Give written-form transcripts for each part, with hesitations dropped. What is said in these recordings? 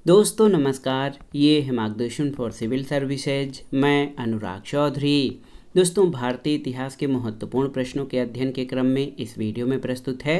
दोस्तों नमस्कार, ये है मार्गदर्शन फॉर सिविल सर्विसेज। मैं अनुराग चौधरी। दोस्तों, भारतीय इतिहास के महत्वपूर्ण प्रश्नों के अध्ययन के क्रम में इस वीडियो में प्रस्तुत है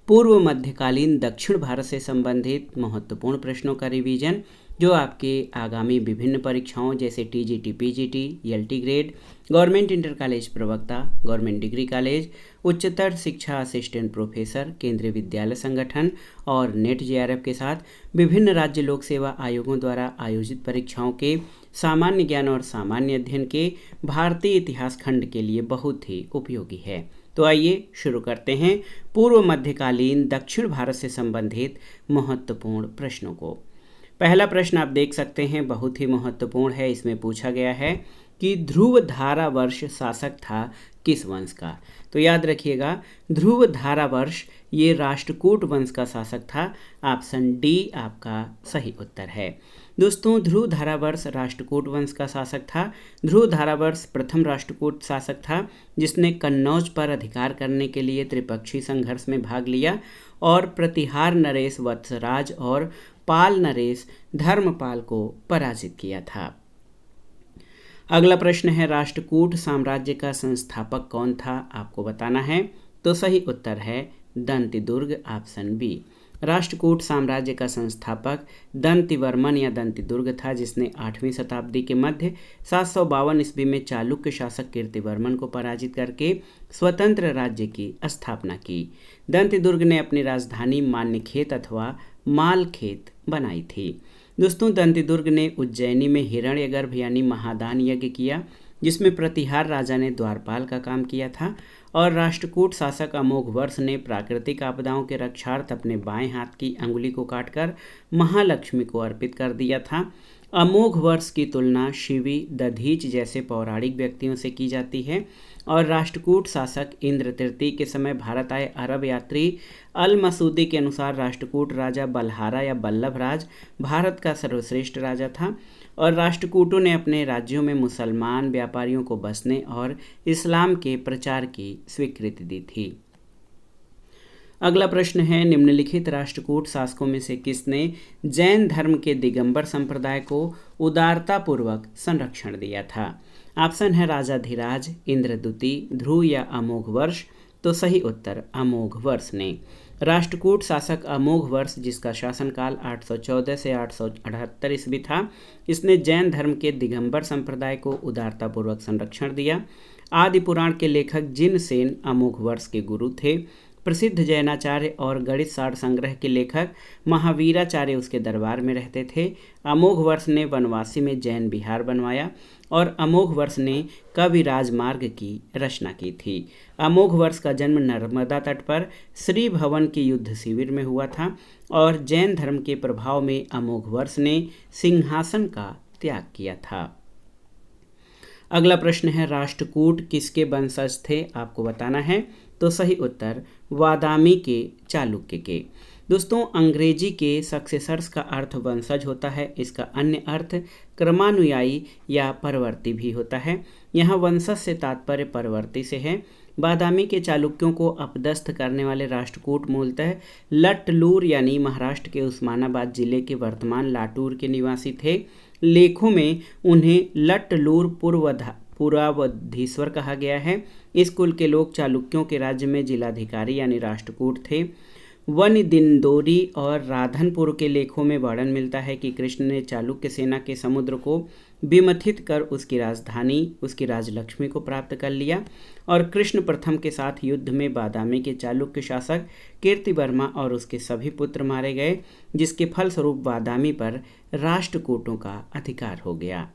पूर्व मध्यकालीन दक्षिण भारत से संबंधित महत्वपूर्ण प्रश्नों का रिवीजन, जो आपके आगामी विभिन्न परीक्षाओं जैसे TGT, PGT, LT grade, government inter college प्रवक्ता, गवर्नमेंट डिग्री कॉलेज, उच्चतर शिक्षा असिस्टेंट प्रोफेसर, केंद्रीय विद्यालय संगठन और नेट जेआरएफ के साथ विभिन्न राज्य लोक सेवा आयोगों द्वारा आयोजित परीक्षाओं के सामान्य ज्ञान और सामान्य अध्ययन के भारतीय इतिहास खंड के लिए बहुत ही उपयोगी है। तो आइए शुरू करते हैं पूर्व मध्यकालीन दक्षिण भारत से संबंधित महत्वपूर्ण प्रश्नों को। पहला प्रश्न आप देख सकते हैं, बहुत ही महत्वपूर्ण है। इसमें पूछा गया है कि ध्रुव धारा वर्ष शासक था किस वंश का। तो याद रखिएगा, ध्रुव धारा वर्ष ये राष्ट्रकूट वंश का शासक था। ऑप्शन डी आपका सही उत्तर है। दोस्तों, ध्रुव धारा वर्ष राष्ट्रकूट वंश का शासक था। ध्रुव धारा वर्ष प्रथम राष्ट्रकूट शासक था जिसने कन्नौज पर अधिकार करने के लिए त्रिपक्षीय संघर्ष में भाग लिया और प्रतिहार नरेश वत्सराज और पाल नरेश धर्मपाल को पराजित किया था। अगला प्रश्न है, राष्ट्रकूट साम्राज्य का संस्थापक कौन था, आपको बताना है। तो सही उत्तर है दंतिदुर्ग, ऑप्शन बी। राष्ट्रकूट साम्राज्य का संस्थापक दंतिवर्मन या दंतिदुर्ग था, जिसने 8वीं शताब्दी के मध्य 752 ईस्वी में चालुक्य शासक कीर्तिवर्मन को पराजित करके स्वतंत्र राज्य की स्थापना की। दंतिदुर्ग ने अपनी राजधानी मान्यखेत अथवा मालखेत बनाई थी। दोस्तों, दंतिदुर्ग ने उज्जैनी में हिरण्यगर्भ यानी महादान यज्ञ किया, जिसमें प्रतिहार राजा ने द्वारपाल का काम किया था। और राष्ट्रकूट शासक अमोघवर्ष ने प्राकृतिक आपदाओं के रक्षार्थ अपने बाएं हाथ की अंगुली को काटकर महालक्ष्मी को अर्पित कर दिया था। अमोघवर्ष की तुलना शिवी, दधीच जैसे पौराणिक व्यक्तियों से की जाती है। और राष्ट्रकूट शासक इंद्र तृतीय के समय भारत आए अरब यात्री अल मसूदी के अनुसार राष्ट्रकूट राजा बलहारा या बल्लभराज भारत का सर्वश्रेष्ठ राजा था। और राष्ट्रकूटों ने अपने राज्यों में मुसलमान व्यापारियों को बसने और इस्लाम के प्रचार की स्वीकृति दी थी। अगला प्रश्न है, निम्नलिखित राष्ट्रकूट शासकों में से किसने जैन धर्म के दिगंबर संप्रदाय को उदारतापूर्वक संरक्षण दिया था। ऑप्शन है राजाधिराज, इंद्रदुति, ध्रुव या अमोघवर्ष। तो सही उत्तर अमोघवर्ष ने। राष्ट्रकूट शासक अमोघवर्ष, जिसका शासनकाल 814 से 878 ईस्वी था, इसने जैन धर्म के दिगंबर संप्रदाय को उदारतापूर्वक संरक्षण दिया। आदि पुराण के लेखक जिनसेन अमोघवर्ष के गुरु थे। प्रसिद्ध जैनाचार्य और गणित सार संग्रह के लेखक महावीराचार्य उसके दरबार में रहते थे। अमोघवर्ष ने वनवासी में जैन विहार बनवाया और अमोघवर्ष ने कवि राजमार्ग की रचना की थी। अमोघवर्ष का जन्म नर्मदा तट पर श्री भवन के युद्ध शिविर में हुआ था और जैन धर्म के प्रभाव में अमोघवर्ष ने सिंहासन का त्याग किया था। अगला प्रश्न है, राष्ट्रकूट किसके वंशज थे, आपको बताना है। तो सही उत्तर वादामी के चालुक्य के। दोस्तों, अंग्रेजी के सक्सेसर्स का अर्थ वंशज होता है। इसका अन्य अर्थ क्रमानुयायी या परवर्ती भी होता है। यहाँ वंशज से तात्पर्य परवर्ती से है। बादामी के चालुक्यों को अपदस्थ करने वाले राष्ट्रकूट मूलतः लट्टलूर यानी महाराष्ट्र के उस्मानाबाद जिले के वर्तमान लाटूर के निवासी थे। लेखों में उन्हें लट्टलूर पुरावधीश्वर कहा गया है। इस कुल के लोग चालुक्यों के राज्य में जिलाधिकारी यानी राष्ट्रकूट थे। वन दिंदोरी और राधनपुर के लेखों में वर्णन मिलता है कि कृष्ण ने चालुक्य सेना के समुद्र को विमथित कर उसकी राजधानी, उसकी राजलक्ष्मी को प्राप्त कर लिया। और कृष्ण प्रथम के साथ युद्ध में बादामी के चालुक्य शासक कीर्तिवर्मा और उसके सभी पुत्र मारे गए, जिसके फलस्वरूप बादामी पर राष्ट्रकूटों का अधिकार हो गया।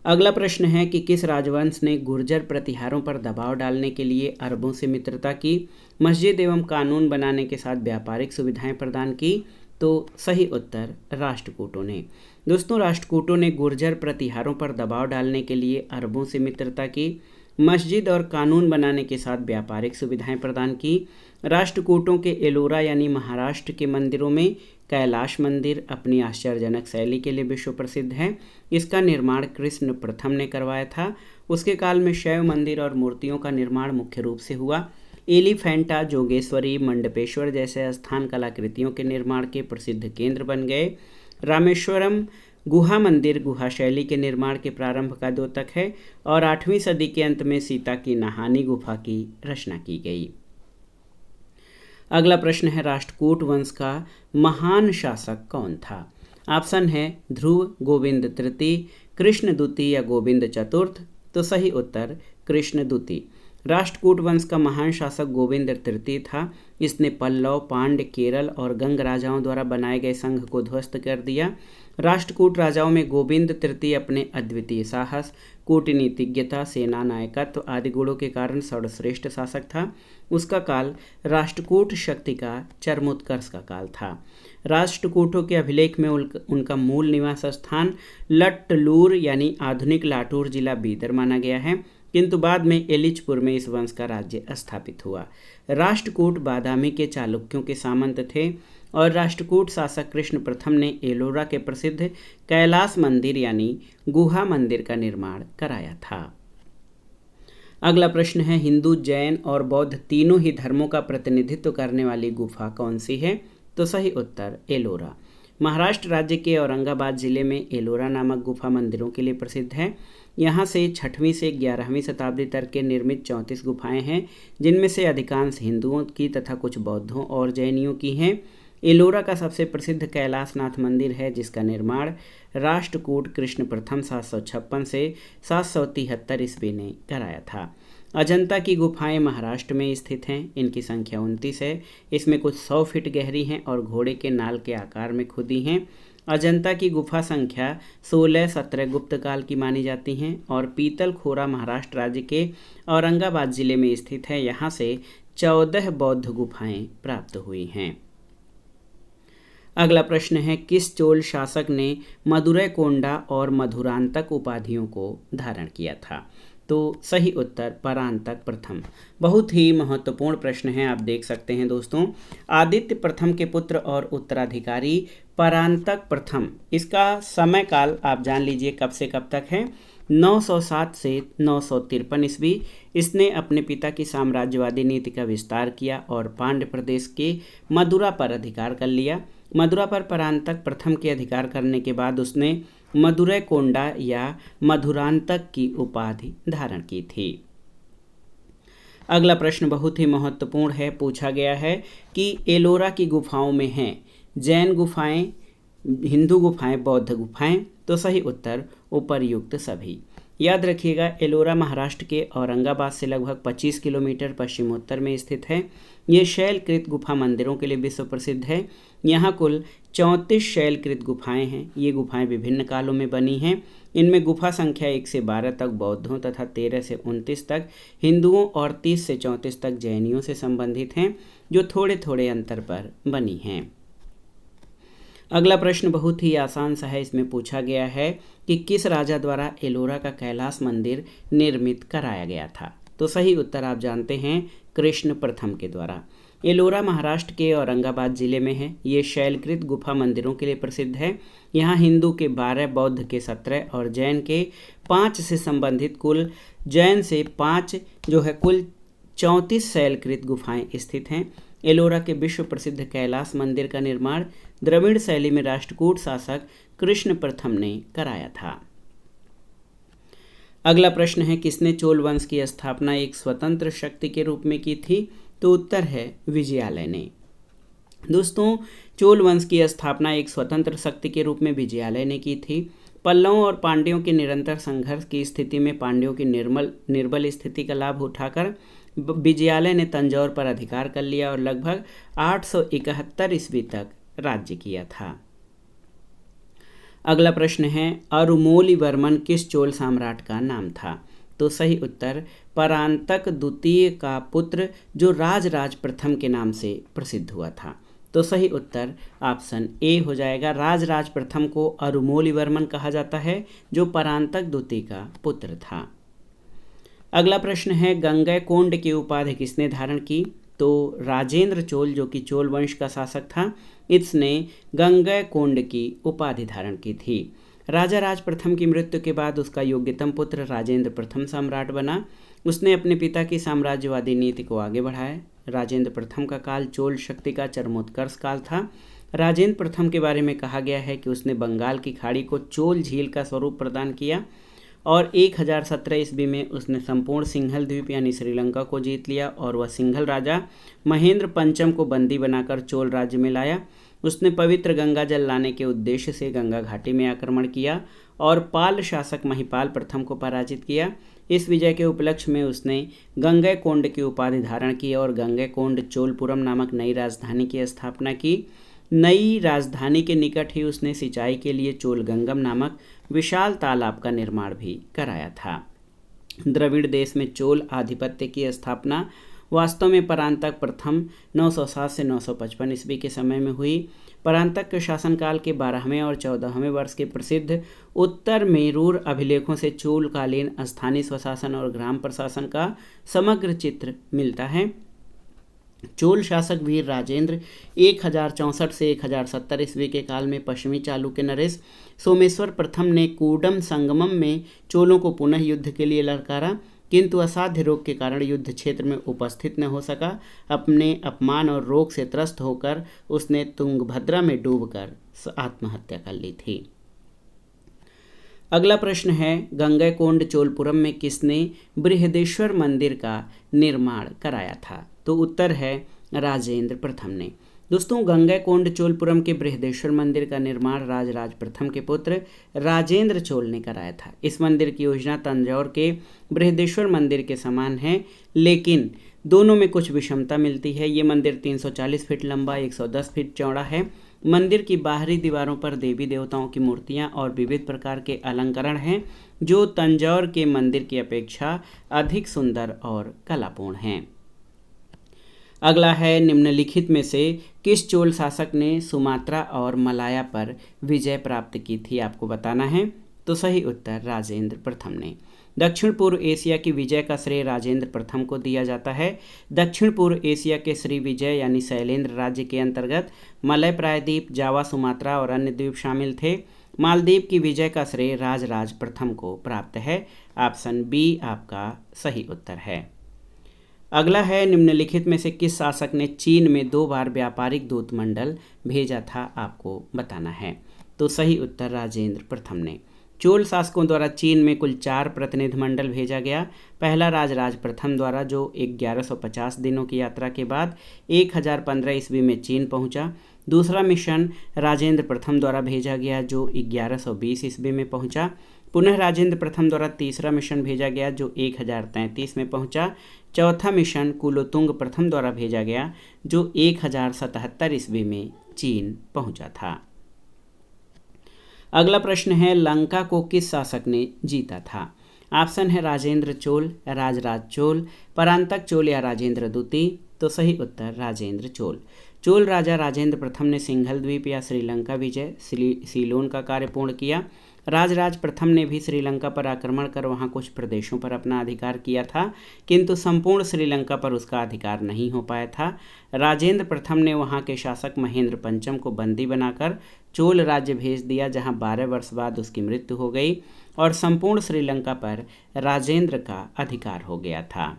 अगला प्रश्न है कि किस राजवंश ने गुर्जर प्रतिहारों पर दबाव डालने के लिए अरबों से मित्रता की, मस्जिद एवं कानून बनाने के साथ व्यापारिक सुविधाएं प्रदान की। तो सही उत्तर राष्ट्रकूटों ने। दोस्तों, राष्ट्रकूटों ने गुर्जर प्रतिहारों पर दबाव डालने के लिए अरबों से मित्रता की, मस्जिद और कानून बनाने के साथ व्यापारिक सुविधाएं प्रदान की। राष्ट्रकूटों के एलोरा यानी महाराष्ट्र के मंदिरों में कैलाश मंदिर अपनी आश्चर्यजनक शैली के लिए विश्व प्रसिद्ध है। इसका निर्माण कृष्ण प्रथम ने करवाया था। उसके काल में शैव मंदिर और मूर्तियों का निर्माण मुख्य रूप से हुआ। एलिफेंटा, जोगेश्वरी, मंडपेश्वर जैसे स्थान कलाकृतियों के निर्माण के प्रसिद्ध केंद्र बन गए। रामेश्वरम गुहा मंदिर गुहा शैली के निर्माण के प्रारंभ का द्योतक है और 8वीं सदी के अंत में सीता की नहानी गुफा की रचना की गई। अगला प्रश्न है, राष्ट्रकूट वंश का महान शासक कौन था? ऑप्शन है ध्रुव, गोविंद तृतीय, कृष्ण द्वितीय या गोविंद चतुर्थ। तो सही उत्तर कृष्ण द्वितीय। राष्ट्रकूट वंश का महान शासक गोविंद तृतीय था। इसने पल्लव, पांड्य, केरल और गंग राजाओं द्वारा बनाए गए संघ को ध्वस्त कर दिया। राष्ट्रकूट राजाओं में गोविंद तृतीय अपने अद्वितीय साहस, कूटनीतिज्ञता, सेना नायकत्व आदि गुणों के कारण सर्वश्रेष्ठ शासक था। उसका काल राष्ट्रकूट शक्ति का चरमोत्कर्ष का काल था। राष्ट्रकूटों के अभिलेख में उनका मूल निवास स्थान लट्टलूर यानी आधुनिक लाटूर जिला बीदर माना गया है, किंतु बाद में एलिचपुर में इस वंश का राज्य स्थापित हुआ। राष्ट्रकूट बादामी के चालुक्यों के सामंत थे और राष्ट्रकूट शासक कृष्ण प्रथम ने एलोरा के प्रसिद्ध कैलाश मंदिर यानी गुहा मंदिर का निर्माण कराया था। अगला प्रश्न है, हिंदू, जैन और बौद्ध तीनों ही धर्मों का प्रतिनिधित्व करने वाली गुफा कौन सी है? तो सही उत्तर एलोरा। महाराष्ट्र राज्य के औरंगाबाद जिले में एलोरा नामक गुफा मंदिरों के लिए प्रसिद्ध है। यहाँ से 6वीं से 11वीं शताब्दी तक के निर्मित 34 गुफाएं हैं, जिनमें से अधिकांश हिंदुओं की तथा कुछ बौद्धों और जैनियों की हैं। एलोरा का सबसे प्रसिद्ध कैलाशनाथ मंदिर है, जिसका निर्माण राष्ट्रकूट कृष्ण प्रथम 756 से 773 ईस्वी ने कराया था। अजंता की गुफाएं महाराष्ट्र में स्थित हैं। इनकी संख्या 29 है। इसमें कुछ 100 फीट गहरी हैं और घोड़े के नाल के आकार में खुदी हैं। अजंता की गुफा संख्या 16-17 गुप्त काल की मानी जाती हैं और पीतल खोरा महाराष्ट्र राज्य के औरंगाबाद जिले में स्थित है। यहाँ से 14 बौद्ध गुफाएं प्राप्त हुई हैं। अगला प्रश्न है, किस चोल शासक ने मदुरै कोंडा और मधुरांतक उपाधियों को धारण किया था? तो सही उत्तर परांतक प्रथम। बहुत ही महत्वपूर्ण प्रश्न है, आप देख सकते हैं दोस्तों। आदित्य प्रथम के पुत्र और उत्तराधिकारी परांतक प्रथम, इसका समय काल आप जान लीजिए कब से कब तक है। 907 से 953 ईस्वी। इसने अपने पिता की साम्राज्यवादी नीति का विस्तार किया और पांड्य प्रदेश के मदुरा पर अधिकार कर लिया। मदुरा पर परांतक प्रथम के अधिकार करने के बाद उसने मदुरै कोंडा या मधुरांतक की उपाधि धारण की थी। अगला प्रश्न बहुत ही महत्वपूर्ण है, पूछा गया है कि एलोरा की गुफाओं में हैं जैन गुफाएं, हिंदू गुफाएं, बौद्ध गुफाएं। तो सही उत्तर उपर्युक्त सभी। याद रखिएगा, एलोरा महाराष्ट्र के औरंगाबाद से लगभग 25 किलोमीटर पश्चिमोत्तर में स्थित है। ये शैलकृत गुफा मंदिरों के लिए विश्व प्रसिद्ध है। यहाँ कुल 34 शैलकृत गुफाएं हैं। ये गुफाएं विभिन्न कालों में बनी हैं। इनमें गुफा संख्या 1 से 12 तक बौद्धों तथा 13 से 29 तक हिंदुओं और 30 से 34 तक जैनियों से संबंधित हैं, जो थोड़े थोड़े अंतर पर बनी हैं। अगला प्रश्न बहुत ही आसान सा है। इसमें पूछा गया है कि किस राजा द्वारा एलोरा का कैलाश मंदिर निर्मित कराया गया था? तो सही उत्तर आप जानते हैं, कृष्ण प्रथम के द्वारा। एलोरा महाराष्ट्र के औरंगाबाद जिले में है। ये शैलकृत गुफा मंदिरों के लिए प्रसिद्ध है। यहाँ हिंदू के 12, बौद्ध के 17 और जैन के 5 से संबंधित कुल 34 शैलकृत गुफाएं स्थित हैं। एलोरा के विश्व प्रसिद्ध कैलाश मंदिर का निर्माण द्रविड़ शैली में राष्ट्रकूट शासक कृष्ण प्रथम ने कराया था। अगला प्रश्न है, किसने चोल वंश की स्थापना एक स्वतंत्र शक्ति के रूप में की थी? तो उत्तर है विजयालय ने। दोस्तों, चोल वंश की स्थापना एक स्वतंत्र शक्ति के रूप में विजयालय ने की थी। पल्लवों और पांड्यों के निरंतर संघर्ष की स्थिति में पांड्यों की निर्बल स्थिति का लाभ उठाकर विजयालय ने तंजौर पर अधिकार कर लिया और लगभग 871 ईस्वी तक राज्य किया था। अगला प्रश्न है, अरुमोलिवर्मन किस चोल सम्राट का नाम था? तो सही उत्तर परांतक द्वितीय का पुत्र, जो राजराज प्रथम के नाम से प्रसिद्ध हुआ था। तो सही उत्तर ऑप्शन ए हो जाएगा। राजराज प्रथम को अरुमोलिवर्मन कहा जाता है, जो परांतक द्वितीय का पुत्र था। अगला प्रश्न है, गंगैकोंड की उपाधि किसने धारण की? तो राजेंद्र चोल, जो कि चोल वंश का शासक था, इसने गंगैकोंड की उपाधि धारण की थी। राजा राज प्रथम की मृत्यु के बाद उसका योग्यतम पुत्र राजेंद्र प्रथम सम्राट बना। उसने अपने पिता की साम्राज्यवादी नीति को आगे बढ़ाया। राजेंद्र प्रथम का काल चोल शक्ति का चरमोत्कर्ष काल था। राजेंद्र प्रथम के बारे में कहा गया है कि उसने बंगाल की खाड़ी को चोल झील का स्वरूप प्रदान किया और 1017 ईस्वी में उसने संपूर्ण सिंघल द्वीप यानी श्रीलंका को जीत लिया और वह सिंघल राजा महेंद्र पंचम को बंदी बनाकर चोल राज्य में लाया। उसने पवित्र गंगा जल लाने के उद्देश्य से गंगा घाटी में आक्रमण किया और पाल शासक महिपाल प्रथम को पराजित किया। इस विजय के उपलक्ष्य में उसने गंगैकोंड की उपाधि धारण की और गंगैकोंड चोलपुरम नामक नई राजधानी की स्थापना की। नई राजधानी के निकट ही उसने सिंचाई के लिए चोलगंगम नामक विशाल तालाब का निर्माण भी कराया था। द्रविड़ देश में चोल आधिपत्य की स्थापना वास्तव में परांतक प्रथम 907 से 955 ईस्वी के समय में हुई। परांतक के शासनकाल के 12वें और 14वें वर्ष के प्रसिद्ध उत्तर मेरूर अभिलेखों से चोलकालीन स्थानीय स्वशासन और ग्राम प्रशासन का समग्र चित्र मिलता है। चोल शासक वीर राजेंद्र 1064 से 1070 ईस्वी के काल में पश्चिमी चालुक्य नरेश सोमेश्वर प्रथम ने कूडम संगमम में चोलों को पुनः युद्ध के लिए ललकारा, किंतु असाध्य रोग के कारण युद्ध क्षेत्र में उपस्थित न हो सका। अपने अपमान और रोग से त्रस्त होकर उसने तुंगभद्रा में डूबकर आत्महत्या कर ली थी। अगला प्रश्न है, गंगैकोंड चोलपुरम में किसने बृहदेश्वर मंदिर का निर्माण कराया था? तो उत्तर है राजेंद्र प्रथम ने। दोस्तों, गंगैकोंड चोलपुरम के बृहदेश्वर मंदिर का निर्माण राजराज प्रथम के पुत्र राजेंद्र चोल ने कराया था। इस मंदिर की योजना तंजौर के बृहदेश्वर मंदिर के समान है, लेकिन दोनों में कुछ विषमता मिलती है। ये मंदिर 340 फीट लंबा 110 फीट चौड़ा है। मंदिर की बाहरी दीवारों पर देवी देवताओं की मूर्तियां और विविध प्रकार के अलंकरण हैं, जो तंजौर के मंदिर की अपेक्षा अधिक सुंदर और कलापूर्ण हैं। अगला है, निम्नलिखित में से किस चोल शासक ने सुमात्रा और मलाया पर विजय प्राप्त की थी? आपको बताना है। तो सही उत्तर राजेंद्र प्रथम ने। दक्षिण पूर्व एशिया की विजय का श्रेय राजेंद्र प्रथम को दिया जाता है। दक्षिण पूर्व एशिया के श्री विजय यानी शैलेंद्र राज्य के अंतर्गत मलय प्रायद्वीप, जावा, सुमात्रा और अन्य द्वीप शामिल थे। मालदीव की विजय का श्रेय राजराज प्रथम को प्राप्त है। ऑप्शन बी आपका सही उत्तर है। अगला है, निम्नलिखित में से किस शासक ने चीन में 2 बार व्यापारिक दूत मंडल भेजा था? आपको बताना है। तो सही उत्तर राजेंद्र प्रथम ने। चोल शासकों द्वारा चीन में कुल 4 प्रतिनिधि मंडल भेजा गया। पहला राजराज प्रथम द्वारा, जो 1150 दिनों की यात्रा के बाद 1015 ईस्वी में चीन पहुंचा। दूसरा मिशन राजेंद्र प्रथम द्वारा भेजा गया, जो 1120 ईस्वी में पहुंचा। पुनः राजेंद्र प्रथम द्वारा तीसरा मिशन भेजा गया, जो 1033 में पहुंचा। चौथा मिशन कुलोतुंग प्रथम द्वारा भेजा गया, जो 1077 ईस्वी में चीन पहुंचा था। अगला प्रश्न है, लंका को किस शासक ने जीता था? ऑप्शन है राजेंद्र चोल, राजराज चोल, परांतक चोल या राजेंद्र द्वितीय। तो सही उत्तर राजेंद्र चोल। चोल राजा राजेंद्र प्रथम ने सिंघल द्वीप या श्रीलंका विजय सीलोन का कार्य पूर्ण किया। राजराज प्रथम ने भी श्रीलंका पर आक्रमण कर वहां कुछ प्रदेशों पर अपना अधिकार किया था, किंतु संपूर्ण श्रीलंका पर उसका अधिकार नहीं हो पाया था। राजेंद्र प्रथम ने वहां के शासक महेंद्र पंचम को बंदी बनाकर चोल राज्य भेज दिया, जहां 12 वर्ष बाद उसकी मृत्यु हो गई और संपूर्ण श्रीलंका पर राजेंद्र का अधिकार हो गया था।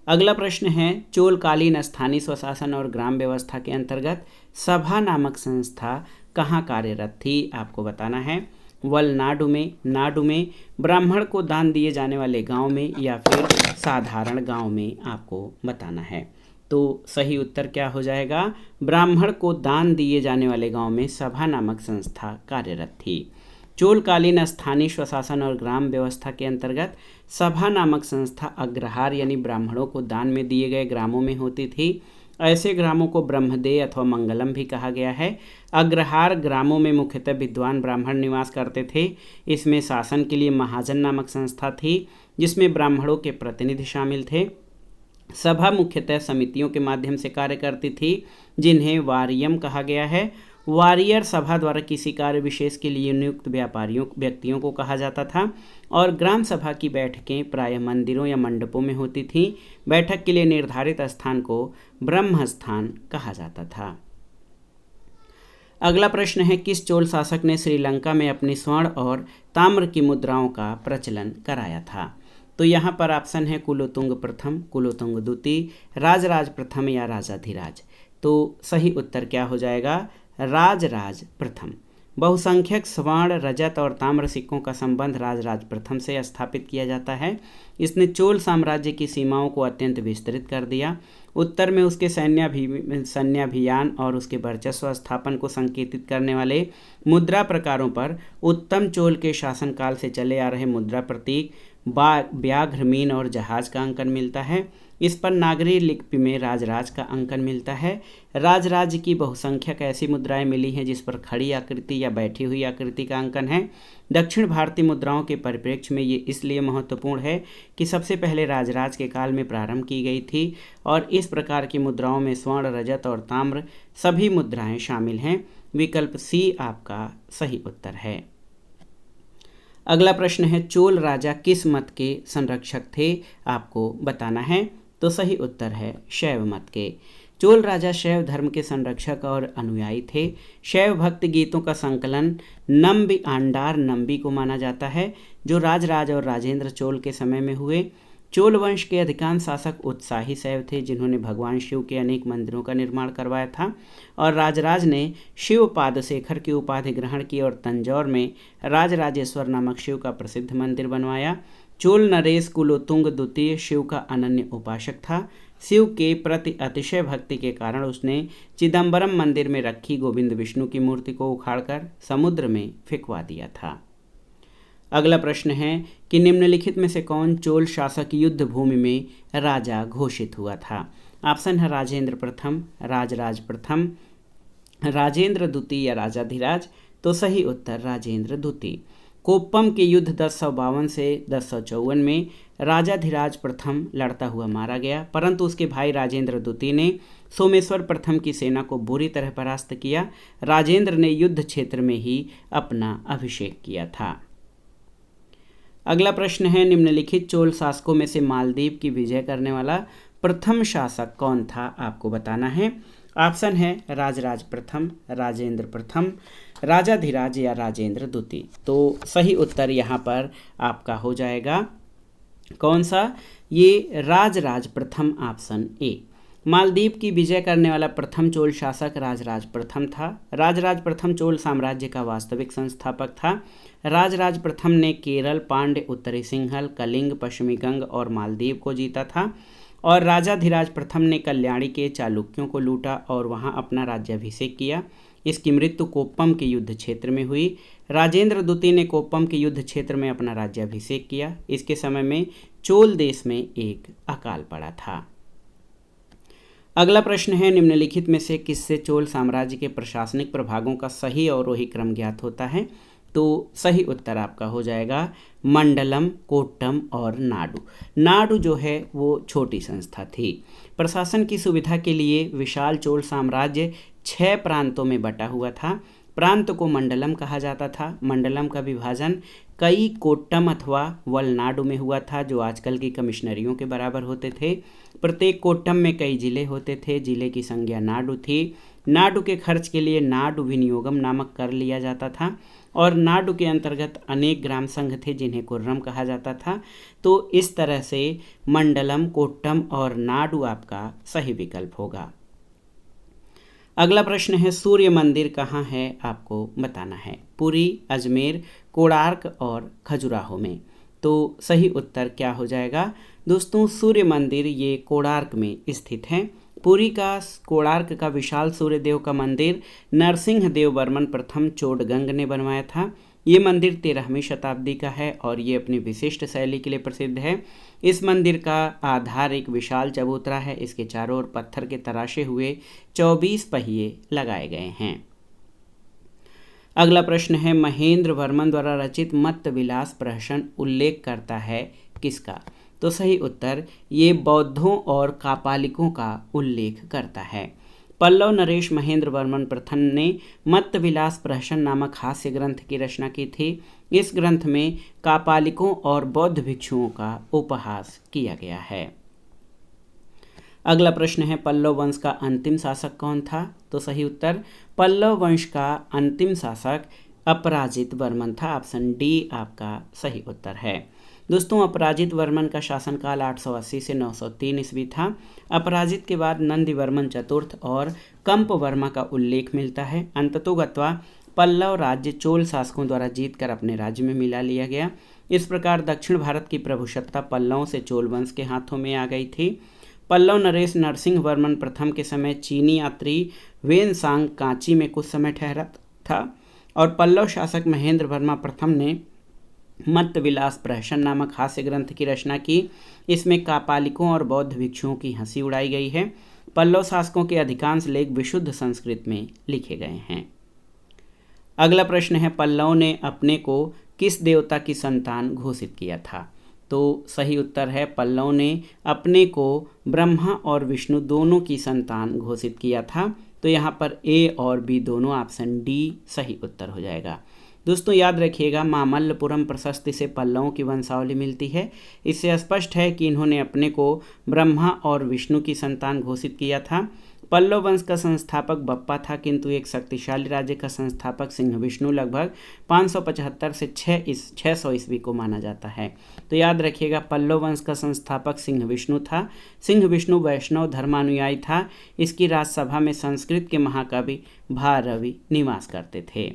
अगला प्रश्न है, चोलकालीन स्थानीय स्वशासन और ग्राम व्यवस्था के अंतर्गत सभा नामक संस्था कहाँ कार्यरत थी? आपको बताना है। वलनाडु में, नाडु में, ब्राह्मण को दान दिए जाने वाले गांव में या फिर साधारण गांव में? आपको बताना है। तो सही उत्तर क्या हो जाएगा? ब्राह्मण को दान दिए जाने वाले गांव में सभा नामक संस्था कार्यरत थी। चोलकालीन स्थानीय स्वशासन और ग्राम व्यवस्था के अंतर्गत सभा नामक संस्था अग्रहार यानी ब्राह्मणों को दान में दिए गए ग्रामों में होती थी। ऐसे ग्रामों को ब्रह्मदेय अथवा मंगलम भी कहा गया है। अग्रहार ग्रामों में मुख्यतः विद्वान ब्राह्मण निवास करते थे। इसमें शासन के लिए महाजन नामक संस्था थी, जिसमें ब्राह्मणों के प्रतिनिधि शामिल थे। सभा मुख्यतः समितियों के माध्यम से कार्य करती थी, जिन्हें वारियम कहा गया है। वारियर सभा द्वारा किसी कार्य विशेष के लिए नियुक्त व्यक्तियों को कहा जाता था और ग्राम सभा की बैठकें प्रायः मंदिरों या मंडपों में होती थीं। बैठक के लिए निर्धारित स्थान को ब्रह्म स्थान कहा जाता था। अगला प्रश्न है, किस चोल शासक ने श्रीलंका में अपनी स्वर्ण और ताम्र की मुद्राओं का प्रचलन कराया था? तो यहाँ पर ऑप्शन है कुलोतुंग प्रथम, कुलोतुंग द्वितीय, राजराज प्रथम या राजाधिराज। तो सही उत्तर क्या हो जाएगा? राजराज प्रथम। बहुसंख्यक स्वर्ण, रजत और ताम्र सिक्कों का संबंध राजराज प्रथम से स्थापित किया जाता है। इसने चोल साम्राज्य की सीमाओं को अत्यंत विस्तृत कर दिया। उत्तर में उसके सैन्याभियान और उसके वर्चस्व स्थापन को संकेतित करने वाले मुद्रा प्रकारों पर उत्तम चोल के शासनकाल से चले आ रहे मुद्रा प्रतीक, व्याघ्र, मीन और जहाज का अंकन मिलता है। इस पर नागरी लिपि में राजराज का अंकन मिलता है। राजराज की बहुसंख्यक ऐसी मुद्राएं मिली हैं जिस पर खड़ी आकृति या बैठी हुई आकृति का अंकन है। दक्षिण भारतीय मुद्राओं के परिप्रेक्ष्य में ये इसलिए महत्वपूर्ण है कि सबसे पहले राजराज के काल में प्रारंभ की गई थी और इस प्रकार की मुद्राओं में स्वर्ण, रजत और ताम्र सभी मुद्राएं शामिल हैं। विकल्प सी आपका सही उत्तर है। अगला प्रश्न है, चोल राजा किस मत के संरक्षक थे? आपको बताना है। तो सही उत्तर है शैव मत के। चोल राजा शैव धर्म के संरक्षक और अनुयायी थे। शैव भक्ति गीतों का संकलन नम्बि आंडार नम्बि को माना जाता है, जो राजराज और राजेंद्र चोल के समय में हुए। चोल वंश के अधिकांश शासक उत्साही शैव थे जिन्होंने भगवान शिव के अनेक मंदिरों का निर्माण करवाया था और राजराज ने शिव पादशेखर की उपाधि ग्रहण की और तंजौर में राजराजेश्वर नामक शिव का प्रसिद्ध मंदिर बनवाया। चोल नरेश कुलोतुंग द्वितीय शिव का अनन्य उपासक था। शिव के प्रति अतिशय भक्ति के कारण उसने चिदम्बरम मंदिर में रखी गोविंद विष्णु की मूर्ति को उखाड़कर समुद्र में फेंकवा दिया था। अगला प्रश्न है कि निम्नलिखित में से कौन चोल शासक युद्ध भूमि में राजा घोषित हुआ था? ऑप्शन है राजेंद्र प्रथम, राजराज प्रथम, राजेंद्र द्वितीय या राजाधिराज। तो सही उत्तर राजेंद्र द्वितीय। कोप्पम के युद्ध 1052 से 1054 में राजाधिराज प्रथम लड़ता हुआ मारा गया, परंतु उसके भाई राजेंद्र द्वितीय ने सोमेश्वर प्रथम की सेना को बुरी तरह परास्त किया। राजेंद्र ने युद्ध क्षेत्र में ही अपना अभिषेक किया था। अगला प्रश्न है, निम्नलिखित चोल शासकों में से मालदीव की विजय करने वाला प्रथम शासक कौन था? आपको बताना है। ऑप्शन है राजराज प्रथम, राजेंद्र प्रथम, राजाधिराज या राजेंद्र द्वितीय। तो सही उत्तर यहाँ पर आपका हो जाएगा कौन सा? ये राजराज प्रथम, ऑप्शन ए। मालदीव की विजय करने वाला प्रथम चोल शासक राजराज प्रथम था। राजराज प्रथम चोल साम्राज्य का वास्तविक संस्थापक था। राजराज प्रथम ने केरल, पांड्य, उत्तरी सिंहल, कलिंग, पश्चिमी गंग और मालदीव को जीता था और राजाधिराज प्रथम ने कल्याणी के चालुक्यों को लूटा और वहां अपना राज्याभिषेक किया। इसकी मृत्यु कोप्पम के युद्ध क्षेत्र में हुई। राजेंद्र द्वितीय ने कोप्पम के युद्ध क्षेत्र में अपना राज्याभिषेक किया। इसके समय में चोल देश में एक अकाल पड़ा था। अगला प्रश्न है, निम्नलिखित में से किससे चोल साम्राज्य के प्रशासनिक प्रभागों का सही अवरोही क्रम ज्ञात होता है? तो सही उत्तर आपका हो जाएगा मंडलम, कोट्टम और नाडु। नाडु जो है वो छोटी संस्था थी। प्रशासन की सुविधा के लिए विशाल चोल साम्राज्य 6 प्रांतों में बटा हुआ था। प्रांत को मंडलम कहा जाता था। मंडलम का विभाजन कई कोट्टम अथवा वलनाडु में हुआ था, जो आजकल की कमिश्नरियों के बराबर होते थे। प्रत्येक कोट्टम में कई जिले होते थे। जिले की संज्ञा नाडु थी। नाडु के खर्च के लिए नाडु विनियोगम नामक कर लिया जाता था और नाडु के अंतर्गत अनेक ग्राम संघ थे जिन्हें कुर्रम कहा जाता था। तो इस तरह से मंडलम, कोट्टम और नाडु आपका सही विकल्प होगा। अगला प्रश्न है, सूर्य मंदिर कहाँ है? आपको बताना है। पुरी, अजमेर, कोणार्क और खजुराहो में। तो सही उत्तर क्या हो जाएगा? दोस्तों, सूर्य मंदिर ये कोणार्क में स्थित है। पुरी का कोणार्क का विशाल सूर्यदेव का मंदिर नरसिंह देव वर्मन प्रथम चोडगंग ने बनवाया था। ये मंदिर 13वीं शताब्दी का है और ये अपनी विशिष्ट शैली के लिए प्रसिद्ध है। इस मंदिर का आधार एक विशाल चबूतरा है। इसके चारों ओर पत्थर के तराशे हुए 24 पहिए लगाए गए हैं। अगला प्रश्न है, महेंद्र वर्मन द्वारा रचित मत्त विलास प्रहसन उल्लेख करता है किसका? तो सही उत्तर ये बौद्धों और कापालिकों का उल्लेख करता है। पल्लव नरेश महेंद्र वर्मन प्रथम ने मत्त विलास प्रहसन नामक हास्य ग्रंथ की रचना की थी। इस ग्रंथ में कापालिकों और बौद्ध भिक्षुओं का उपहास किया गया है। अगला प्रश्न है, पल्लव वंश का अंतिम शासक कौन था? तो सही उत्तर पल्लव वंश का अंतिम शासक अपराजित वर्मन था। ऑप्शन डी आपका सही उत्तर है। दोस्तों अपराजित वर्मन का शासनकाल 880 से 903 ईस्वी था। अपराजित के बाद नंदिवर्मन चतुर्थ और कंप वर्मा का उल्लेख मिलता है। अंततोगत्वा पल्लव राज्य चोल शासकों द्वारा जीतकर अपने राज्य में मिला लिया गया। इस प्रकार दक्षिण भारत की प्रभुसत्ता पल्लवों से चोल वंश के हाथों में आ गई थी। पल्लव नरेश नरसिंह वर्मन प्रथम के समय चीनी यात्री वेनसांग कांची में कुछ समय ठहरा था और पल्लव शासक महेंद्र वर्मा प्रथम ने मत्त विलास प्रहसन नामक हास्य ग्रंथ की रचना की। इसमें कापालिकों और बौद्ध भिक्षुओं की हंसी उड़ाई गई है। पल्लव शासकों के अधिकांश लेख विशुद्ध संस्कृत में लिखे गए हैं। अगला प्रश्न है, पल्लव ने अपने को किस देवता की संतान घोषित किया था? तो सही उत्तर है, पल्लव ने अपने को ब्रह्मा और विष्णु दोनों की संतान घोषित किया था। तो यहाँ पर ए और बी दोनों, ऑप्शन डी सही उत्तर हो जाएगा। दोस्तों याद रखिएगा, मामल्लपुरम प्रशस्ति से पल्लवों की वंशावली मिलती है। इससे स्पष्ट है कि इन्होंने अपने को ब्रह्मा और विष्णु की संतान घोषित किया था। पल्लव वंश का संस्थापक बप्पा था, किंतु एक शक्तिशाली राज्य का संस्थापक सिंह विष्णु लगभग 575 से 600 ईस्वी को माना जाता है। तो याद रखिएगा, पल्लव वंश का संस्थापक सिंह विष्णु था। सिंह विष्णु वैष्णव धर्मानुयायी था। इसकी राजसभा में संस्कृत के महाकवि भारवी निवास करते थे।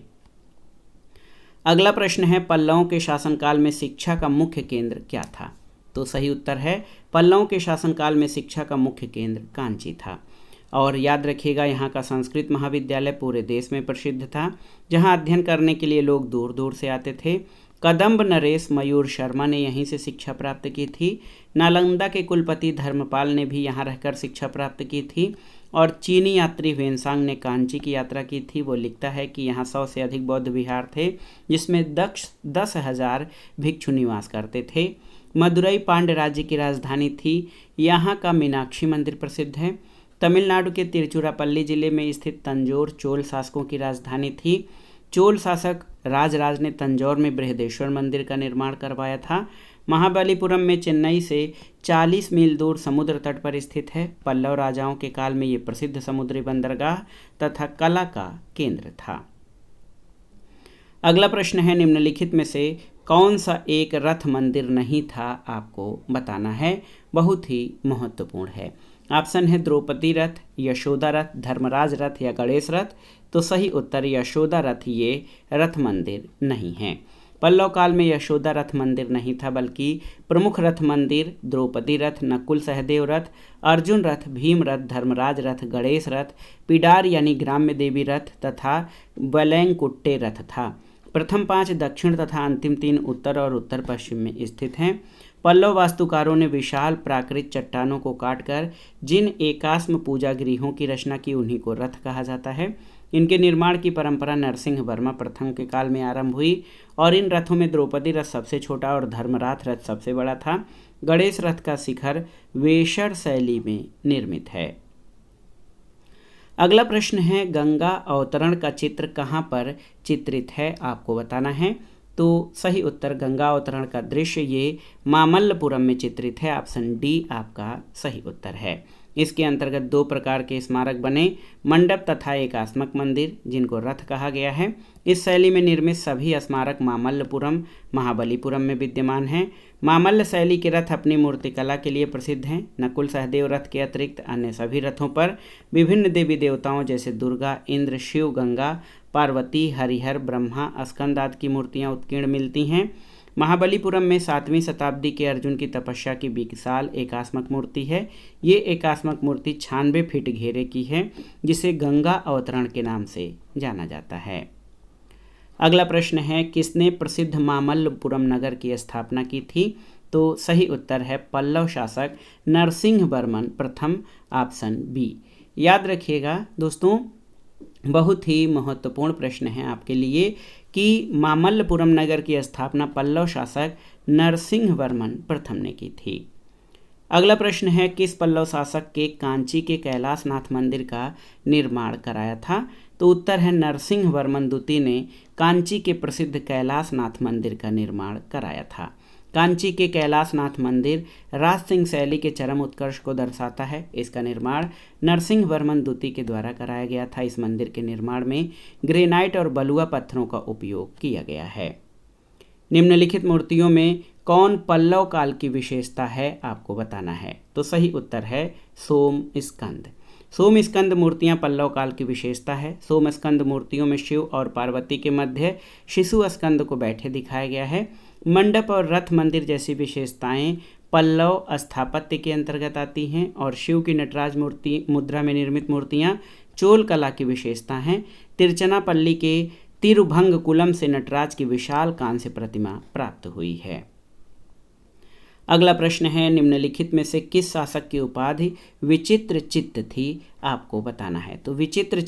अगला प्रश्न है, पल्लवों के शासनकाल में शिक्षा का मुख्य केंद्र क्या था? तो सही उत्तर है, पल्लवों के शासनकाल में शिक्षा का मुख्य केंद्र कांची था। और याद रखिएगा, यहाँ का संस्कृत महाविद्यालय पूरे देश में प्रसिद्ध था, जहाँ अध्ययन करने के लिए लोग दूर दूर से आते थे। कदम्ब नरेश मयूर शर्मा ने यहीं से शिक्षा प्राप्त की थी। नालंदा के कुलपति धर्मपाल ने भी यहाँ रहकर शिक्षा प्राप्त की थी। और चीनी यात्री वेनसांग ने कांची की यात्रा की थी। वो लिखता है कि यहाँ 100 से अधिक बौद्ध विहार थे, जिसमें 10,000 भिक्षु निवास करते थे। मदुरई पांड्य राज्य की राजधानी थी। यहाँ का मीनाक्षी मंदिर प्रसिद्ध है। तमिलनाडु के तिरुचिरापल्ली जिले में स्थित तंजौर चोल शासकों की राजधानी थी। चोल शासक राजराज ने तंजौर में बृहदेश्वर मंदिर का निर्माण करवाया था। महाबलीपुरम में चेन्नई से 40 मील दूर समुद्र तट पर स्थित है। पल्लव राजाओं के काल में ये प्रसिद्ध समुद्री बंदरगाह तथा कला का केंद्र था। अगला प्रश्न है, निम्नलिखित में से कौन सा एक रथ मंदिर नहीं था? आपको बताना है, बहुत ही महत्वपूर्ण है। ऑप्शन है द्रौपदी रथ, यशोदा रथ, धर्मराज रथ या गणेश रथ। तो सही उत्तर यशोदा रथ ये रथ मंदिर नहीं है। पल्लव काल में यशोदा रथ मंदिर नहीं था, बल्कि प्रमुख रथ मंदिर द्रौपदी रथ, नकुल सहदेव रथ, अर्जुन रथ, भीम रथ, धर्मराज रथ, गणेश रथ, पिडार यानी ग्राम्य देवी रथ तथा बलैंकुट्टे रथ था। प्रथम 5 दक्षिण तथा अंतिम 3 उत्तर और उत्तर पश्चिम में स्थित हैं। पल्लव वास्तुकारों ने विशाल प्राकृत चट्टानों को काटकर जिन एकास्म पूजा गृहों की रचना की, उन्हीं को रथ कहा जाता है। इनके निर्माण की परंपरा नरसिंह वर्मा प्रथम के काल में आरंभ हुई और इन रथों में द्रौपदी रथ सबसे छोटा और धर्मराज रथ सबसे बड़ा था। गणेश रथ का शिखर वेशर शैली में निर्मित है। अगला प्रश्न है, गंगा अवतरण का चित्र कहाँ पर चित्रित है? आपको बताना है। तो सही उत्तर गंगा अवतरण का दृश्य ये मामल्लपुरम में चित्रित है। ऑप्शन डी आपका सही उत्तर है। इसके अंतर्गत 2 प्रकार के स्मारक बने, मंडप तथा एकास्मक मंदिर, जिनको रथ कहा गया है। इस शैली में निर्मित सभी स्मारक मामल्लपुरम महाबलीपुरम में विद्यमान हैं। मामल्ल शैली के रथ अपनी मूर्तिकला के लिए प्रसिद्ध हैं। नकुल सहदेव रथ के अतिरिक्त अन्य सभी रथों पर विभिन्न देवी देवताओं जैसे दुर्गा, इंद्र, शिव, गंगा, पार्वती, हरिहर, ब्रह्मा, स्कंद आदि की मूर्तियाँ उत्कीर्ण मिलती हैं। महाबलीपुरम में 7वीं शताब्दी के अर्जुन की तपस्या की विशाल एकास्मक मूर्ति है। ये एकास्मक मूर्ति 96 फीट घेरे की है, जिसे गंगा अवतरण के नाम से जाना जाता है। अगला प्रश्न है, किसने प्रसिद्ध मामल्लपुरम नगर की स्थापना की थी? तो सही उत्तर है पल्लव शासक नरसिंह वर्मन प्रथम, ऑप्शन बी। याद रखिएगा दोस्तों, बहुत ही महत्वपूर्ण प्रश्न है आपके लिए कि मामल्लपुरम नगर की स्थापना पल्लव शासक नरसिंह वर्मन प्रथम ने की थी। अगला प्रश्न है, किस पल्लव शासक के कांची के कैलाशनाथ मंदिर का निर्माण कराया था? तो उत्तर है नरसिंह वर्मन द्वितीय ने कांची के प्रसिद्ध कैलाशनाथ मंदिर का निर्माण कराया था। कांची के कैलाशनाथ मंदिर राज सिंह शैली के चरम उत्कर्ष को दर्शाता है। इसका निर्माण नरसिंह वर्मन द्वितीय के द्वारा कराया गया था। इस मंदिर के निर्माण में ग्रेनाइट और बलुआ पत्थरों का उपयोग किया गया है। निम्नलिखित मूर्तियों में कौन पल्लव काल की विशेषता है आपको बताना है। तो सही उत्तर है सोम स्कंद। सोम स्कंद मूर्तियां पल्लव काल की विशेषता है। सोम स्कंद मूर्तियों में शिव और पार्वती के मध्य शिशु स्कंद को बैठे दिखाया गया है। मंडप और रथ मंदिर जैसी विशेषताएं पल्लव स्थापत्य के अंतर्गत आती हैं और शिव की नटराज मूर्ति मुद्रा में निर्मित मूर्तियां चोल कला की विशेषता हैं। तिरुचनापल्ली के तिरुभंगकुलम से नटराज की विशाल कांस्य प्रतिमा प्राप्त हुई है। अगला प्रश्न है, निम्नलिखित में से किस शासक की उपाधि विचित्र चित्त थी आपको बताना है। तो विचित्र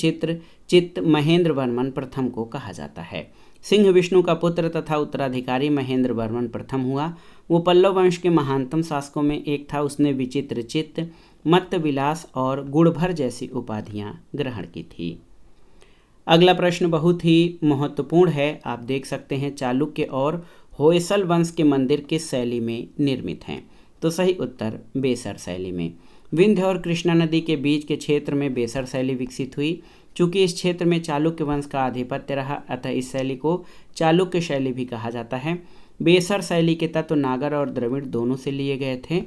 चित्त महेंद्र वर्मन प्रथम को कहा जाता है। सिंह विष्णु का पुत्र तथा उत्तराधिकारी महेंद्र वर्मन प्रथम हुआ। वो पल्लव वंश के महानतम शासकों में एक था। उसने विचित्र चित्त, मत्त विलास और गुणभर जैसी उपाधियां ग्रहण की थी। अगला प्रश्न बहुत ही महत्वपूर्ण है, आप देख सकते हैं, चालुक्य और होयसल वंश के मंदिर किस शैली में निर्मित हैं। तो सही उत्तर बेसर शैली में। विंध्य और कृष्णा नदी के बीच के क्षेत्र में बेसर शैली विकसित हुई। चूंकि इस क्षेत्र में चालुक्य वंश का आधिपत्य रहा, अतः इस शैली को चालुक्य शैली भी कहा जाता है। बेसर शैली के तत्व नागर और द्रविड़ दोनों से लिए गए थे।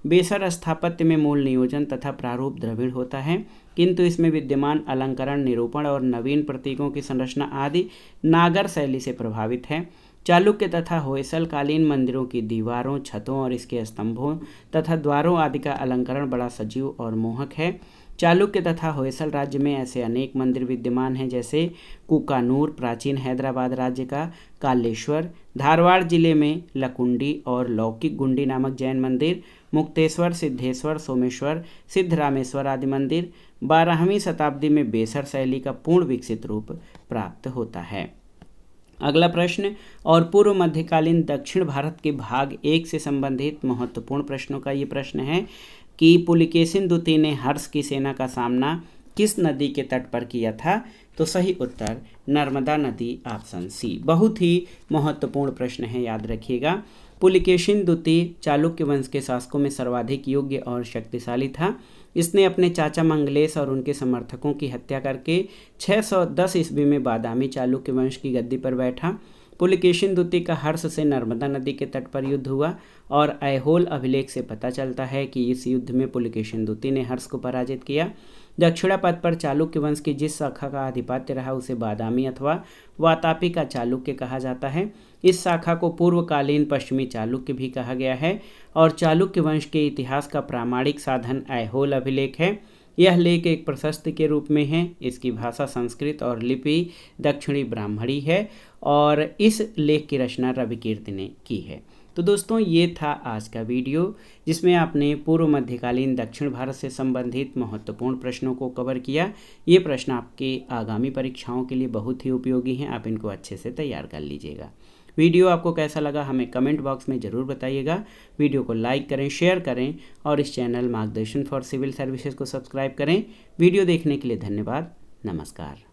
बेसर स्थापत्य में मूल नियोजन तथा प्रारूप द्रविड़ होता है, किंतु इसमें विद्यमान अलंकरण, निरूपण और नवीन प्रतीकों की संरचना आदि नागर शैली से प्रभावित है। चालुक्य तथा होयसल कालीन मंदिरों की दीवारों, छतों और इसके स्तंभों तथा द्वारों आदि का अलंकरण बड़ा सजीव और मोहक है। चालुक्य तथा होयसल राज्य में ऐसे अनेक मंदिर विद्यमान हैं, जैसे कुकानूर प्राचीन हैदराबाद राज्य का कालेश्वर, धारवाड़ जिले में लकुंडी और लौकिक गुंडी नामक जैन मंदिर, मुक्तेश्वर, सिद्धेश्वर, सोमेश्वर, सिद्धरामेश्वर आदि मंदिर। 12वीं शताब्दी में बेसर शैली का पूर्ण विकसित रूप प्राप्त होता है। अगला प्रश्न, और पूर्व मध्यकालीन दक्षिण भारत के भाग 1 से संबंधित महत्वपूर्ण प्रश्नों का ये प्रश्न है कि पुलिकेशिन द्वितीय ने हर्ष की सेना का सामना किस नदी के तट पर किया था। तो सही उत्तर नर्मदा नदी, ऑप्शन सी। बहुत ही महत्वपूर्ण प्रश्न है, याद रखिएगा। पुलिकेशिन द्वितीय चालुक्य वंश के शासकों में सर्वाधिक योग्य और शक्तिशाली था। इसने अपने चाचा मंगलेश और उनके समर्थकों की हत्या करके 610 ईस्वी में बादामी चालुक्य वंश की गद्दी पर बैठा। पुलिकेशिन द्वितीय का हर्ष से नर्मदा नदी के तट पर युद्ध हुआ और ऐहोल अभिलेख से पता चलता है कि इस युद्ध में पुलिकेशिन द्वितीय ने हर्ष को पराजित किया। दक्षिणापथ पर चालुक्य वंश की जिस शाखा का आधिपत्य रहा उसे बादामी अथवा वातापी का चालुक्य कहा जाता है। इस शाखा को पूर्वकालीन पश्चिमी चालुक्य भी कहा गया है और चालुक्य वंश के इतिहास का प्रामाणिक साधन ऐहोल अभिलेख है। यह लेख एक प्रशस्ति के रूप में है। इसकी भाषा संस्कृत और लिपि दक्षिणी ब्राह्मणी है और इस लेख की रचना रविकीर्ति ने की है। तो दोस्तों, ये था आज का वीडियो जिसमें आपने पूर्व मध्यकालीन दक्षिण भारत से संबंधित महत्वपूर्ण प्रश्नों को कवर किया। ये प्रश्न आपके आगामी परीक्षाओं के लिए बहुत ही उपयोगी हैं, आप इनको अच्छे से तैयार कर लीजिएगा। वीडियो आपको कैसा लगा हमें कमेंट बॉक्स में ज़रूर बताइएगा। वीडियो को लाइक करें, शेयर करें और इस चैनल मार्गदर्शन फॉर सिविल सर्विसेज को सब्सक्राइब करें। वीडियो देखने के लिए धन्यवाद। नमस्कार।